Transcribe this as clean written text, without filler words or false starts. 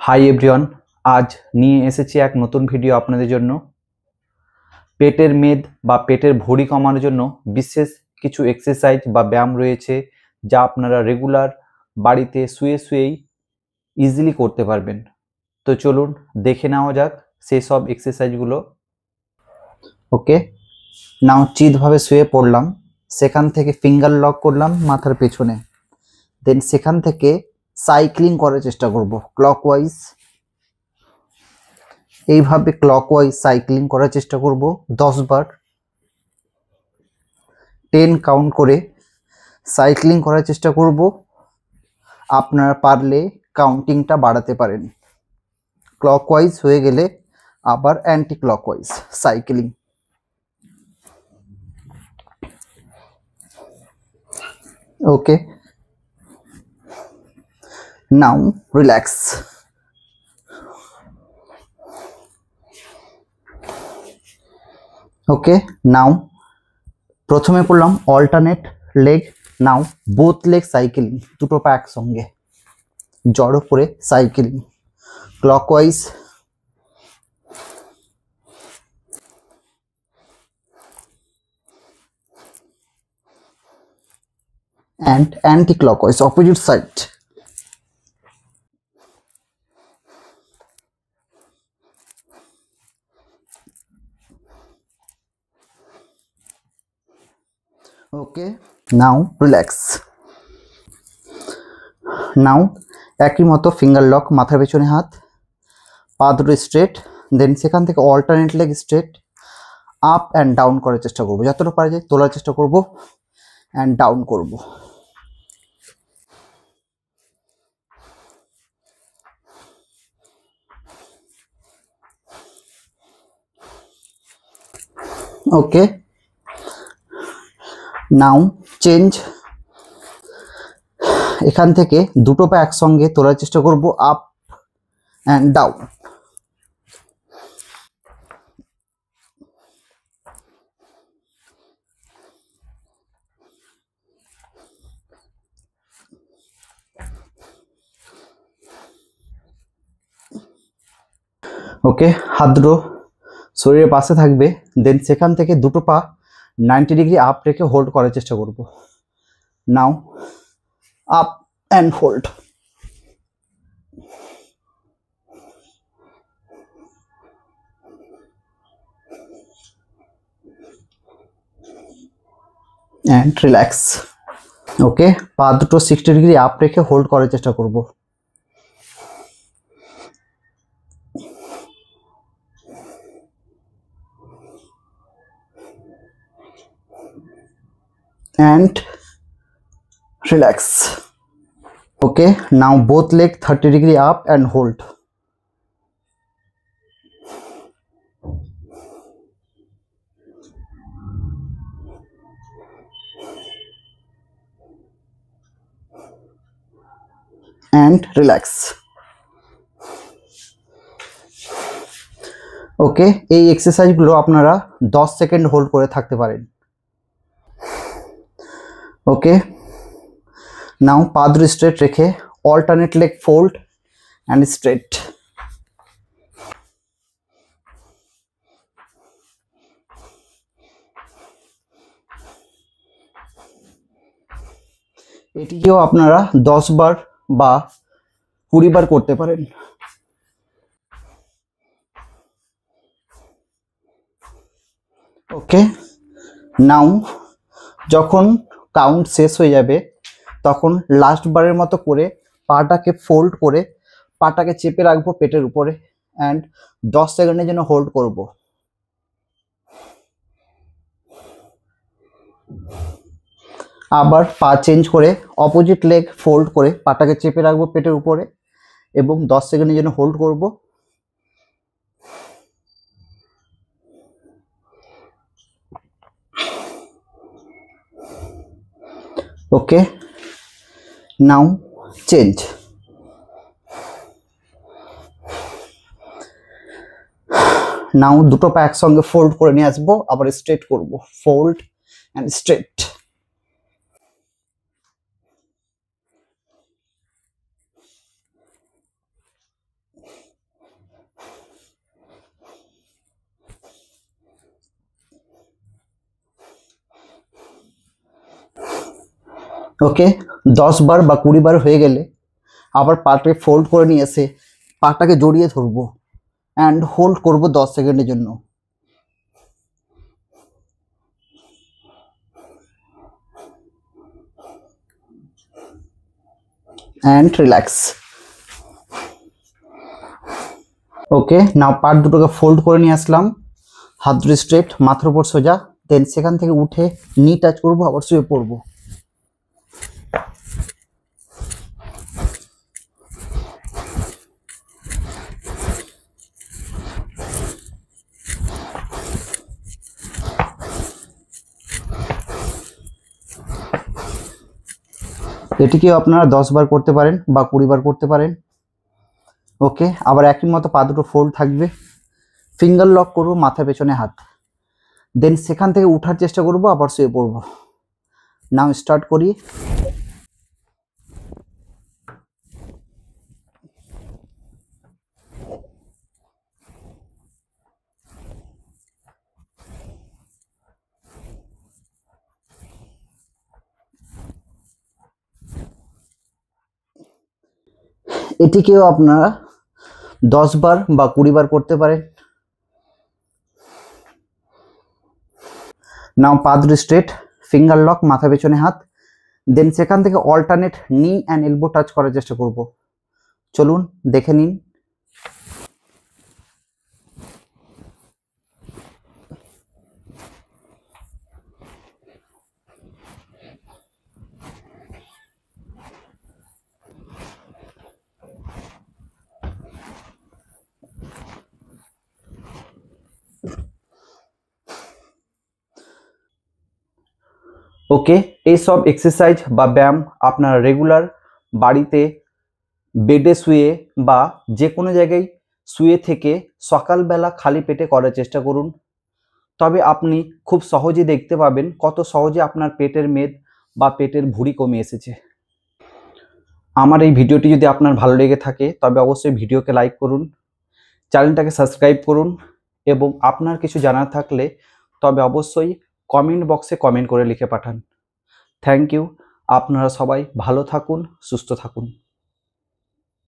Hi everyone, আজ নিয়ে এসেছি এক নতুন ভিডিও আপনাদের জন্য। পেটের মেদ বা পেটের ভুঁড়ি কমানোর জন্য বিশেষ কিছু এক্সারসাইজ বা ব্যায়াম রয়েছে যা আপনারা রেগুলার বাড়িতে শুয়ে শুয়েই ইজিলি করতে পারবেন। তো চলুন দেখে নেওয়া যাক সেই সব এক্সারসাইজগুলো। ওকে, নাও চিতভাবে শুয়ে পড়লাম, সেখান থেকে ফিঙ্গার লক করলাম মাথার পেছনে, দেন সেখান থেকে সাইক্লিং করার চেষ্টা করব ক্লকওয়াইজ। এইভাবে ক্লকওয়াইজ সাইক্লিং করার চেষ্টা করব 10 বার। 10 কাউন্ট করে সাইক্লিং করার চেষ্টা করব। আপনারা পারলে কাউন্টিংটা বাড়াতে পারেন। ক্লকওয়াইজ হয়ে গেলে আবার অ্যান্টি ক্লকওয়াইজ সাইক্লিং। ওকে, নাও রিল্যাক্স। ওকে, নাও প্রথমে করলাম অল্টারনেট লেগ। নাও বোথ লেগ সাইক্লিং, দুটো পা একসঙ্গে জড়ো করে cycling clockwise and anti-clockwise opposite side. Okay, now relax. Now একই মতো ফিঙ্গার লক, মাথার পেছনে হাত, পা দুটো স্ট্রেট, দেন সেখান থেকে alternate leg straight, up and down করার চেষ্টা করবো, যতটা পারা যায় তোলার চেষ্টা করব অ্যান্ড ডাউন করব। ওকে, নাও চেঞ্জ। এখান থেকে দুটো পা একসঙ্গে তোলার চেষ্টা করব, আপ অ্যান্ড ডাউন। ওকে, হাত দুটো শরীরের পাশে থাকবে, দেন সেখান থেকে দুটো পা 90 ডিগ্রি আপ রেখে হোল্ড করার চেষ্টা করব। Now up and hold. And relax. Okay, পা দুটো 60 ডিগ্রি আপ রেখে হোল্ড করার চেষ্টা করব। and relax. Okay, now both leg 30 degree up and hold. and relax. ওকে, এই এক্সারসাইজগুলো আপনারা 10 সেকেন্ড হোল্ড করে থাকতে পারেন। ওকে, নাও পা দুটো স্ট্রেট রেখে alternate leg fold and straight. এটিকেও আপনারা 10 বার বা 20 বার করতে পারেন। ওকে, নাও যখন কাউন্ট শেষ হয়ে যাবে তখন লাস্ট বারের মতো করে পাটাকে ফোল্ড করে পাটাকে চেপে রাখবো পেটের উপরে অ্যান্ড 10 সেকেন্ডের জন্য হোল্ড করব। আবার পা চেঞ্জ করে অপোজিট লেগ ফোল্ড করে পাটাকে চেপে রাখবো পেটের উপরে এবং 10 সেকেন্ডের জন্য হোল্ড করব। ওকে, নাও চেঞ্জ। নাও দুটো পা একসঙ্গে ফোল্ড করে নিয়ে আসবো, আবার স্ট্রেট করব, ফোল্ড অ্যান্ড স্ট্রেট। ওকে, 10 বার বা 20 বার হয়ে গেলে আবার পাটাকে ফোল্ড করে নিয়ে এসে পাটাকে জড়িয়ে ধরবো অ্যান্ড হোল্ড করব 10 সেকেন্ডের জন্য। And relax. ওকে, নাও পাট দুটোকে ফোল্ড করে নিয়ে আসলাম, হাত দুটো স্ট্রেট, মাথার উপর সোজা। দেন সেখান থেকে উঠে নি টাচ করবো, আবার শুয়ে পড়বো। এটিকেও আপনারা 10 বার করতে পারেন বা 20 বার করতে পারেন। ওকে, আবার একই মতো পা দুটো ফোল্ড থাকবে, ফিঙ্গার লক করবো, মাথার পেছনে হাত। দেন সেখান থেকে উঠার চেষ্টা করব, আবার শুয়ে পড়বো। নাও স্টার্ট করি। এটিকেও আপনারা 10 বার বা 20 বার করতে পারেন। নাও পা দুটো স্ট্রেট, ফিঙ্গার লক, মাথা পেছনে হাত। দেন সেখান থেকে অল্টারনেট নি অ্যান্ড এলবো টাচ করার চেষ্টা করব। চলুন দেখে নিন। ওকে, এইসব এক্সারসাইজ বা ব্যায়াম আপনারা রেগুলার বাড়িতে বেডে শুয়ে বা যে কোনো জায়গায় শুয়ে থেকে সকালবেলা খালি পেটে করার চেষ্টা করুন। তবে আপনি খুব সহজে দেখতে পাবেন কত সহজে আপনার পেটের মেদ বা পেটের ভুঁড়ি কমে এসেছে। আমার এই ভিডিওটি যদি আপনার ভালো লেগে থাকে তবে অবশ্যই ভিডিওকে লাইক করুন, চ্যানেলটাকে সাবস্ক্রাইব করুন এবং আপনার কিছু জানার থাকলে তবে অবশ্যই কমেন্ট বক্সে কমেন্ট করে লিখে পাঠান। Thank you. আপনারা সবাই ভালো থাকুন, সুস্থ থাকুন।